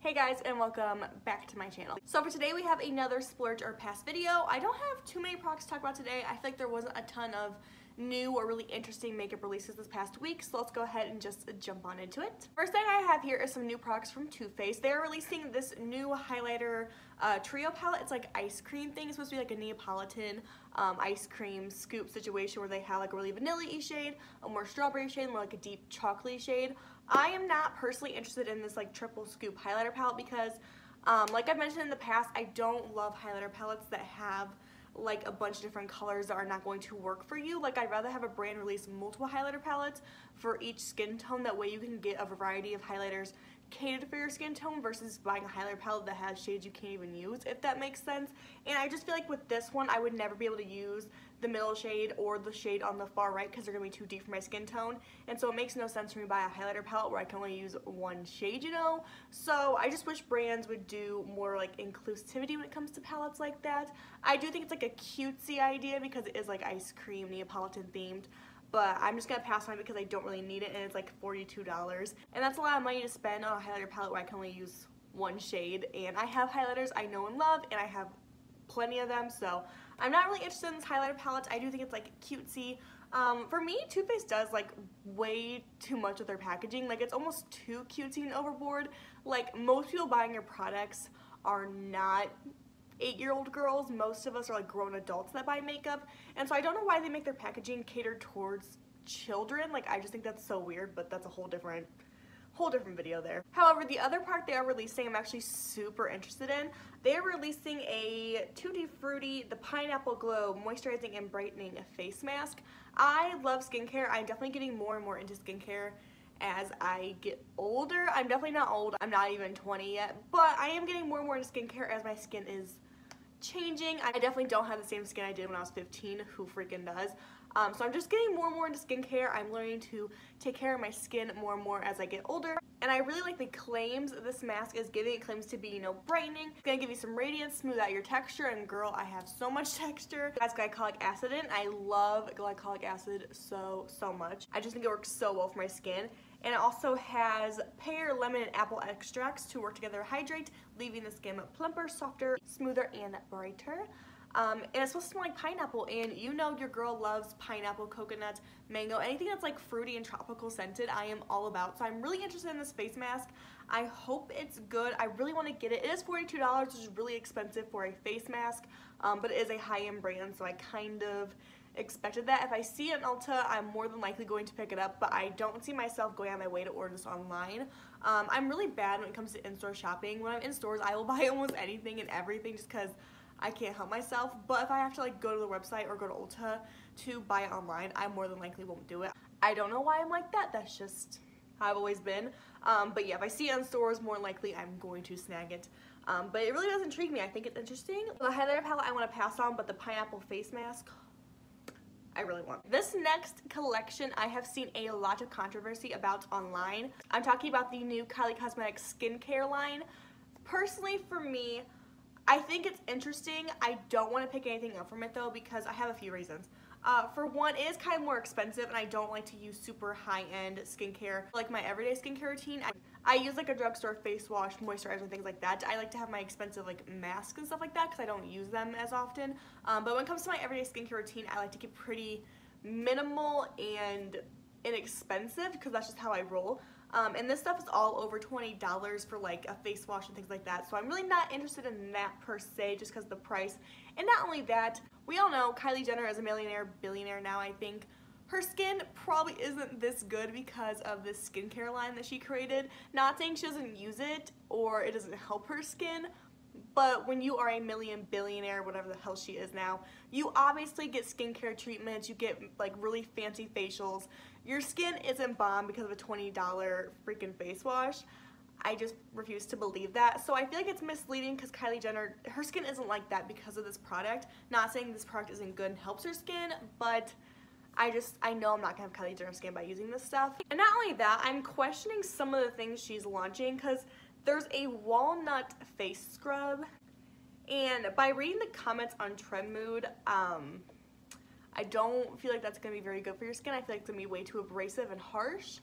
Hey guys, and welcome back to my channel. So for today we have another splurge or pass video. I don't have too many products to talk about today. I feel like there wasn't a ton of new or really interesting makeup releases this past week, so let's go ahead and just jump on into it. First thing I have here is some new products from Toothpaste. They're releasing this new highlighter trio palette. It's like ice cream thing. It's supposed to be like a Neapolitan ice cream scoop situation where they have like a really vanilla-y shade, a more strawberry shade, more like a deep chocolatey shade. I am not personally interested in this like triple scoop highlighter palette because like I've mentioned in the past, I don't love highlighter palettes that have like a bunch of different colors that are not going to work for you. Like I'd rather have a brand release multiple highlighter palettes for each skin tone. That way you can get a variety of highlighters catered for your skin tone versus buying a highlighter palette that has shades you can't even use, if that makes sense. And I just feel like with this one I would never be able to use the middle shade or the shade on the far right because they're going to be too deep for my skin tone, and so it makes no sense for me to buy a highlighter palette where I can only use one shade, you know. So I just wish brands would do more like inclusivity when it comes to palettes like that. I do think it's like a cutesy idea because it is like ice cream Neapolitan themed, but I'm just going to pass on it because I don't really need it, and it's like $42. And that's a lot of money to spend on a highlighter palette where I can only use one shade. And I have highlighters I know and love, and I have plenty of them, so I'm not really interested in this highlighter palette. I do think it's like cutesy. For me, Toothpaste does like way too much with their packaging. Like it's almost too cutesy and overboard. Like most people buying your products are not 8-year-old girls. Most of us are like grown adults that buy makeup, and so I don't know why they make their packaging catered towards children. Like I just think that's so weird, but that's a whole different video there. However, the other product they are releasing I'm actually super interested in. They are releasing a Tutti Frutti, the Pineapple Glow Moisturizing and Brightening Face Mask. I love skincare. I'm definitely getting more and more into skincare as I get older. I'm definitely not old. I'm not even 20 yet, but I am getting more and more into skincare as my skin is changing. I definitely don't have the same skin I did when I was 15. Who freaking does? So I'm just getting more and more into skincare. I'm learning to take care of my skin more and more as I get older. And I really like the claims this mask is giving. It claims to be, you know, brightening. It's gonna give you some radiance, smooth out your texture, and girl, I have so much texture. It has glycolic acid in. I love glycolic acid so much. I just think it works so well for my skin. And it also has pear, lemon, and apple extracts to work together to hydrate, leaving the skin plumper, softer, smoother, and brighter. And it's supposed to smell like pineapple, and you know your girl loves pineapple, coconut, mango, anything that's like fruity and tropical scented I am all about. So I'm really interested in this face mask. I hope it's good. I really want to get it. It is $42, which is really expensive for a face mask, but it is a high-end brand, so I kind of expected that. If I see it in Ulta, I'm more than likely going to pick it up, but I don't see myself going on my way to order this online. I'm really bad when it comes to in-store shopping. When I'm in stores, I will buy almost anything and everything just because I can't help myself, but if I have to like go to the website or go to Ulta to buy it online, I more than likely won't do it. I don't know why I'm like that. That's just how I've always been. But yeah, if I see it in stores, more likely I'm going to snag it. But it really does intrigue me. I think it's interesting. The highlighter palette I want to pass on, but the pineapple face mask, I really want. This next collection I have seen a lot of controversy about online. I'm talking about the new Kylie Cosmetics Skin Care line. Personally, for me, I think it's interesting. I don't want to pick anything up from it though because I have a few reasons. For one, it is kind of more expensive, and I don't like to use super high-end skincare. Like my everyday skincare routine, I use like a drugstore face wash, moisturizer, and things like that. I like to have my expensive like masks and stuff like that because I don't use them as often. But when it comes to my everyday skincare routine, I like to keep pretty minimal and inexpensive because that's just how I roll. And this stuff is all over $20 for like a face wash and things like that, so I'm really not interested in that per se just because of the price. And not only that, we all know Kylie Jenner is a millionaire, billionaire now, I think. Her skin probably isn't this good because of this skincare line that she created. Not saying she doesn't use it or it doesn't help her skin, but when you are a billionaire, whatever the hell she is now, you obviously get skincare treatments, you get like really fancy facials. Your skin isn't bomb because of a $20 freaking face wash. I just refuse to believe that. So I feel like it's misleading because Kylie Jenner, her skin isn't like that because of this product. Not saying this product isn't good and helps her skin, but I know I'm not gonna have Kylie Jenner skin by using this stuff. And not only that, I'm questioning some of the things she's launching because there's a walnut face scrub, and by reading the comments on Trendmood, I don't feel like that's going to be very good for your skin. I feel like it's going to be way too abrasive and harsh.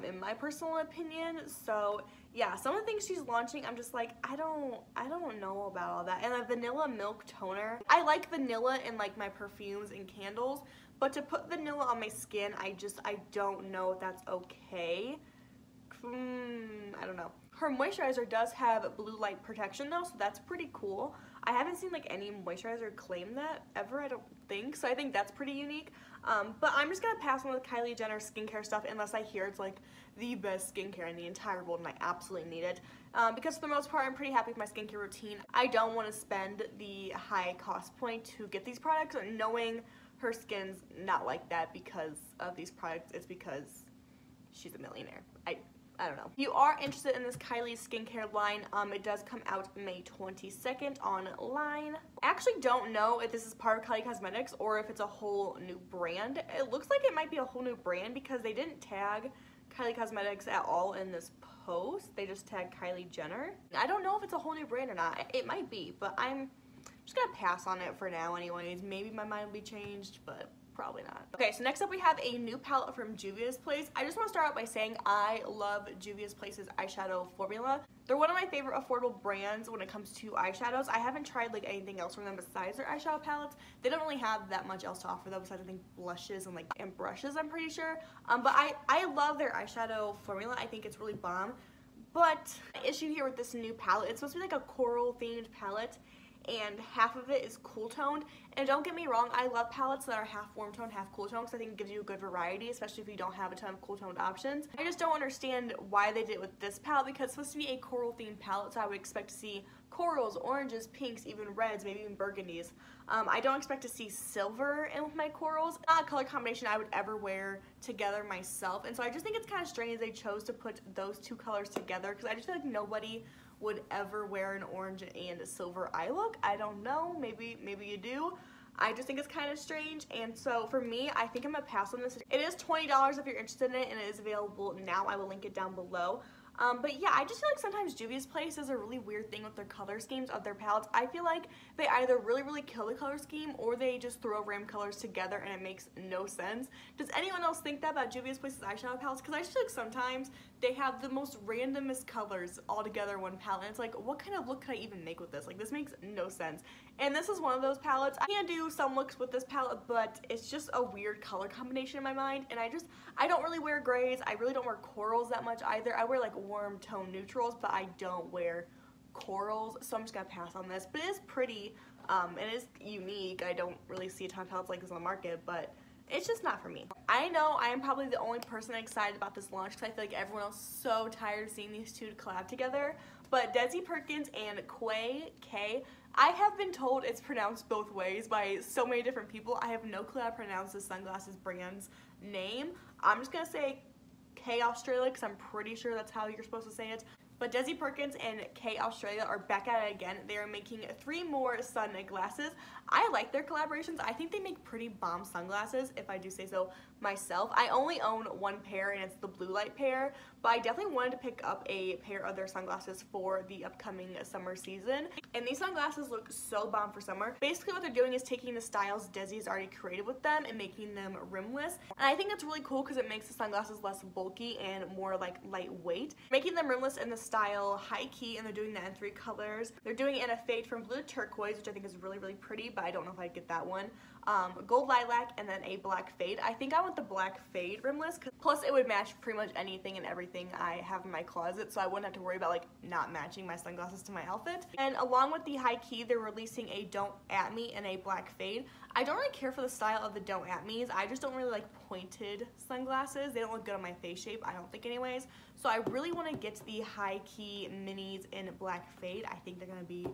in my personal opinion. So yeah, some of the things she's launching, I'm just like, I don't know about all that. And a vanilla milk toner, I like vanilla in like my perfumes and candles, but to put vanilla on my skin, I don't know if that's okay. I don't know. Her moisturizer does have blue light protection though, so that's pretty cool. I haven't seen like any moisturizer claim that ever, I don't think, so I think that's pretty unique. But I'm just gonna pass on the Kylie Jenner skincare stuff unless I hear it's like the best skincare in the entire world and I absolutely need it. Because for the most part, I'm pretty happy with my skincare routine. I don't want to spend the high cost point to get these products, knowing her skin's not like that because of these products. It's because she's a millionaire. I don't know. If you are interested in this Kylie skincare line, it does come out May 22nd online. I actually don't know if this is part of Kylie Cosmetics or if it's a whole new brand. It looks like it might be a whole new brand because they didn't tag Kylie Cosmetics at all in this post. They just tagged Kylie Jenner. I don't know if it's a whole new brand or not. It might be, but I'm just gonna pass on it for now anyways. Maybe my mind will be changed, but probably not. Okay, so next up we have a new palette from Juvia's Place. I just want to start out by saying I love Juvia's Place's eyeshadow formula. They're one of my favorite affordable brands when it comes to eyeshadows. I haven't tried like anything else from them besides their eyeshadow palettes. They don't really have that much else to offer though, besides I think blushes and brushes, I'm pretty sure. But I love their eyeshadow formula. I think it's really bomb. But the issue here with this new palette, it's supposed to be like a coral themed palette, and half of it is cool toned. And don't get me wrong, I love palettes that are half warm tone, half cool tone, because I think it gives you a good variety, especially if you don't have a ton of cool toned options. I just don't understand why they did it with this palette, because it's supposed to be a coral themed palette, so I would expect to see corals, oranges, pinks, even reds, maybe even burgundies. I don't expect to see silver in with my corals. Not a color combination I would ever wear together myself, and so I just think it's kind of strange they chose to put those two colors together, because I just feel like nobody would ever wear an orange and a silver eye look. I don't know, maybe you do. I just think it's kind of strange, and so for me, I think I'm gonna pass on this. It is $20 if you're interested in it, and it is available now. I will link it down below. But yeah, I just feel like sometimes Juvia's Place does a really weird thing with their color schemes of their palettes. I feel like they either really kill the color scheme or they just throw random colors together and it makes no sense. Does anyone else think that about Juvia's Place's eyeshadow palettes? Because I just feel like sometimes they have the most randomest colors all together in one palette. And it's like, what kind of look could I even make with this? Like, this makes no sense. And this is one of those palettes. I can do some looks with this palette, but it's just a weird color combination in my mind. And I don't really wear grays. I really don't wear corals that much either. I wear like warm tone neutrals, but I don't wear corals, so I'm just gonna pass on this. But it is pretty, it is unique. I don't really see a ton of palettes like this on the market, but it's just not for me. I know I am probably the only person excited about this launch because I feel like everyone else is so tired of seeing these two collab together. But Desi, Perkins, and Quay, I have been told it's pronounced both ways by so many different people. I have no clue how to pronounce this sunglasses brand's name. I'm just gonna say Quay Australia because I'm pretty sure that's how you're supposed to say it. But Desi, Perkins, and Quay Australia are back at it again. They are making 3 more sunglasses. I like their collaborations. I think they make pretty bomb sunglasses, if I do say so myself. I only own one pair, and it's the blue light pair, but I definitely wanted to pick up a pair of their sunglasses for the upcoming summer season. And these sunglasses look so bomb for summer. Basically what they're doing is taking the styles Desi's already created with them and making them rimless. And I think that's really cool because it makes the sunglasses less bulky and more like lightweight. Making them rimless in the style high key, and they're doing that in 3 colors. They're doing it in a fade from blue to turquoise, which I think is really pretty, but I don't know if I'd get that one. Gold lilac, and then a black fade. I think I want the black fade rimless, plus it would match pretty much anything and everything I have in my closet, so I wouldn't have to worry about like not matching my sunglasses to my outfit. And along with the high key, they're releasing a Don't At Me and a black fade. I don't really care for the style of the Don't At Me's. I just don't really like pointed sunglasses. They don't look good on my face shape, I don't think anyways. So I really want to get the high key minis in black fade. I think they're gonna be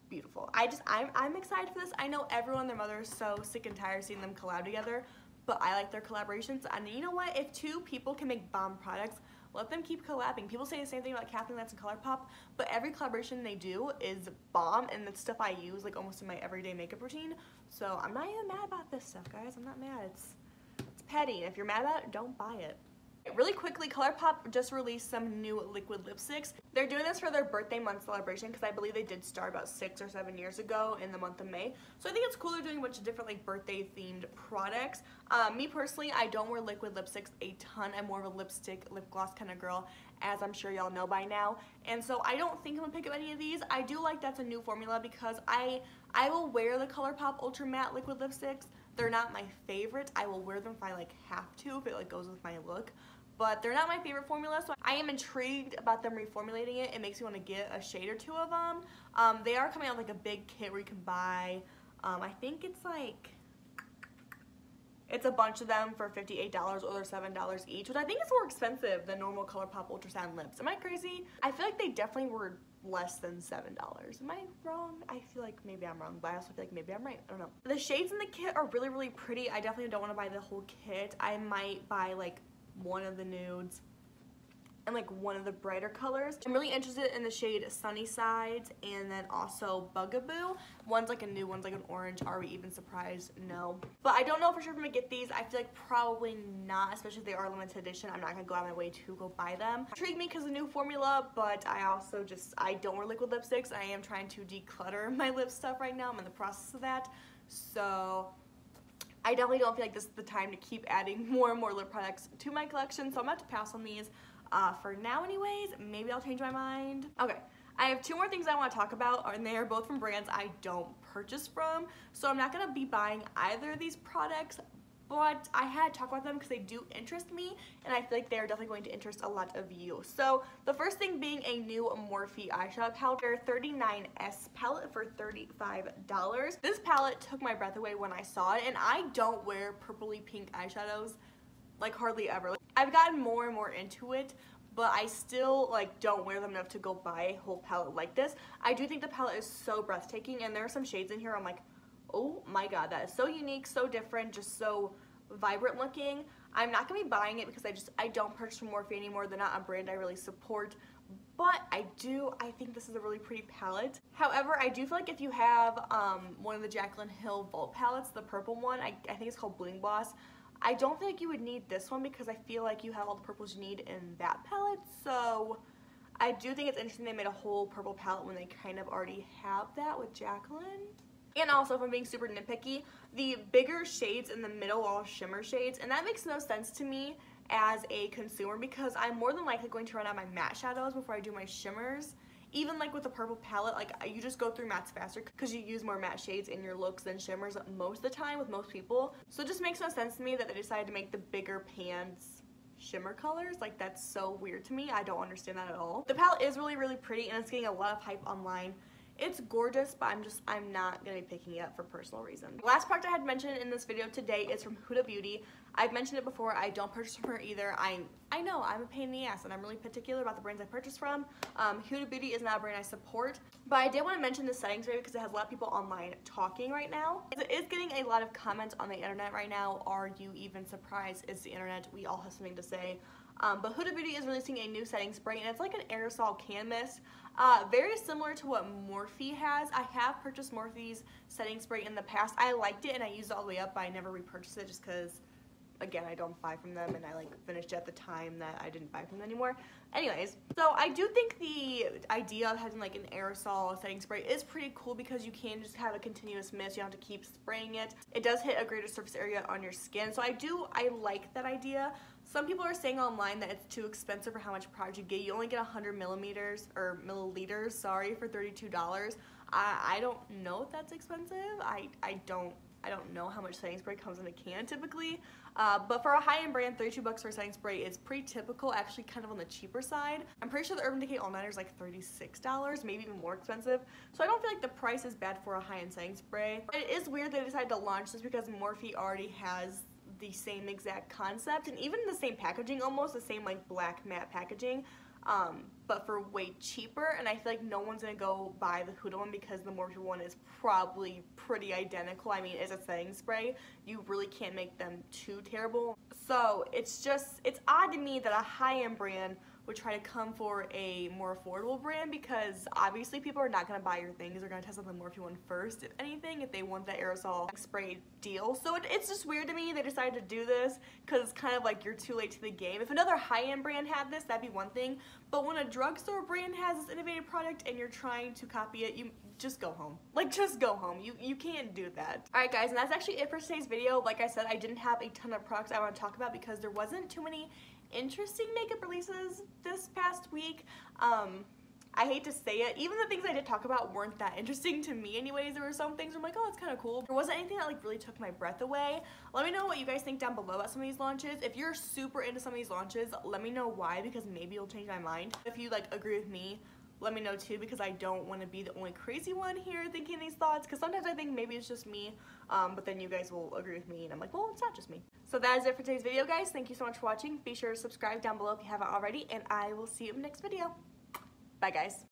beautiful. I'm excited for this. I know everyone and their mother is so sick and tired of seeing them collab together, but I like their collaborations. And you know what? If 2 people can make bomb products, let them keep collabing. People say the same thing about Kathleen Lance and Colourpop, but every collaboration they do is bomb, and it's stuff I use like almost in my everyday makeup routine. So I'm not even mad about this stuff, guys. I'm not mad. It's petty. And if you're mad about it, don't buy it. Really quickly, Colourpop just released some new liquid lipsticks. They're doing this for their birthday month celebration because I believe they did start about 6 or 7 years ago in the month of May. So I think it's cool they're doing a bunch of different like birthday themed products. Me personally, I don't wear liquid lipsticks a ton. I'm more of a lipstick, lip gloss kind of girl, as I'm sure y'all know by now. And so I don't think I'm gonna pick up any of these. I do like that's a new formula because I will wear the Colourpop Ultra Matte liquid lipsticks. They're not my favorite. I will wear them if I like have to, if it like goes with my look. But they're not my favorite formula, so I am intrigued about them reformulating it. It makes me want to get a shade or two of them. They are coming out with like a big kit where you can buy, I think it's like, it's a bunch of them for $58 or they're $7 each, which I think is more expensive than normal Colourpop Ultra Satin lips. Am I crazy? I feel like they definitely were less than $7. Am I wrong? I feel like maybe I'm wrong, but I also feel like maybe I'm right. I don't know. The shades in the kit are really, really pretty. I definitely don't want to buy the whole kit. I might buy like one of the nudes and like one of the brighter colors. I'm really interested in the shade Sunny Sides and then also Bugaboo. One's like a new, one's like an orange. Are we even surprised? No. But I don't know for sure if I'm gonna get these. I feel like probably not, especially if they are limited edition. I'm not gonna go out of my way to go buy them. Intrigued me because of the new formula, but I also I don't wear liquid lipsticks. I am trying to declutter my lip stuff right now. I'm in the process of that. So I definitely don't feel like this is the time to keep adding more and more lip products to my collection, so I'm about to pass on these for now anyways. Maybe I'll change my mind. Okay, I have 2 more things I want to talk about, and they are both from brands I don't purchase from, so I'm not going to be buying either of these products, but I had to talk about them because they do interest me, and I feel like they are definitely going to interest a lot of you. So the first thing being a new Morphe eyeshadow palette, their 39S palette for $35. This palette took my breath away when I saw it, and I don't wear purpley pink eyeshadows like hardly ever. I've gotten more and more into it, but I still like don't wear them enough to go buy a whole palette like this. I do think the palette is so breathtaking, and there are some shades in here I'm like, oh my god, that is so unique, so different, just so vibrant looking. I'm not gonna be buying it because I don't purchase from Morphe anymore. They're not a brand I really support, but I think this is a really pretty palette. However, I do feel like if you have one of the Jaclyn Hill Boldt palettes, the purple one, I think it's called Bling Boss, I don't feel like you would need this one because I feel like you have all the purples you need in that palette. So I do think it's interesting they made a whole purple palette when they kind of already have that with Jaclyn. And also, if I'm being super nitpicky, the bigger shades in the middle are all shimmer shades, and that makes no sense to me as a consumer because I'm more than likely going to run out my matte shadows before I do my shimmers. Even like with the purple palette, like you just go through mattes faster because you use more matte shades in your looks than shimmers most of the time with most people. So it just makes no sense to me that they decided to make the bigger pans shimmer colors. Like, that's so weird to me. I don't understand that at all. The palette is really, really pretty, and it's getting a lot of hype online. It's gorgeous, but I'm not going to be picking it up for personal reasons. The last product I had mentioned in this video today is from Huda Beauty. I've mentioned it before. I don't purchase from her either. I know I'm a pain in the ass, and I'm really particular about the brands I purchase from. Huda Beauty is not a brand I support, but I did want to mention the setting spray because it has a lot of people online talking right now. It is getting a lot of comments on the internet right now. Are you even surprised? It's the internet. We all have something to say. But Huda Beauty is releasing a new setting spray, and it's like an aerosol can mist. Very similar to what Morphe has. I have purchased Morphe's setting spray in the past. I liked it and I used it all the way up, but I never repurchased it just because, again, I don't buy from them, and I like finished it at the time that I didn't buy from them anymore. Anyways, so I do think the idea of having like an aerosol setting spray is pretty cool because you can just have a continuous mist. You don't have to keep spraying it. It does hit a greater surface area on your skin, so I like that idea. Some people are saying online that it's too expensive for how much product you get. You only get 100 milliliters, sorry, for $32. I don't know if that's expensive. I don't know how much setting spray comes in a can typically, but for a high-end brand, $32 for a setting spray is pretty typical, actually kind of on the cheaper side. I'm pretty sure the Urban Decay All Nighter is like $36, maybe even more expensive, so I don't feel like the price is bad for a high-end setting spray. But it is weird they decided to launch this because Morphe already has the same exact concept and even the same packaging, almost the same like black matte packaging, but for way cheaper, and I feel like no one's gonna go buy the Huda one because the Morphe one is probably pretty identical. I mean, it's a setting spray. You really can't make them too terrible. So it's odd to me that a high-end brand would try to come for a more affordable brand, because obviously people are not going to buy your things. They're going to test out the Morphe one first, if anything, if they want the aerosol spray deal. So it's just weird to me they decided to do this, because it's kind of like you're too late to the game. If another high-end brand had this, that'd be one thing, but when a drugstore brand has this innovative product and you're trying to copy it, you just go home. Like, just go home. You can't do that. Alright guys, and that's actually it for today's video. Like I said, I didn't have a ton of products I want to talk about because there wasn't too many interesting makeup releases this past week. I hate to say it, even the things I did talk about weren't that interesting to me anyways. There were some things where I'm like, oh, it's kind of cool. There wasn't anything that like really took my breath away. Let me know what you guys think down below about some of these launches. If you're super into some of these launches, let me know why, because maybe you'll change my mind. If you like agree with me, let me know too, because I don't want to be the only crazy one here thinking these thoughts, because sometimes I think maybe it's just me, but then you guys will agree with me and I'm like, well, it's not just me. So that is it for today's video, guys. Thank you so much for watching. Be sure to subscribe down below if you haven't already, and I will see you in the next video. Bye guys.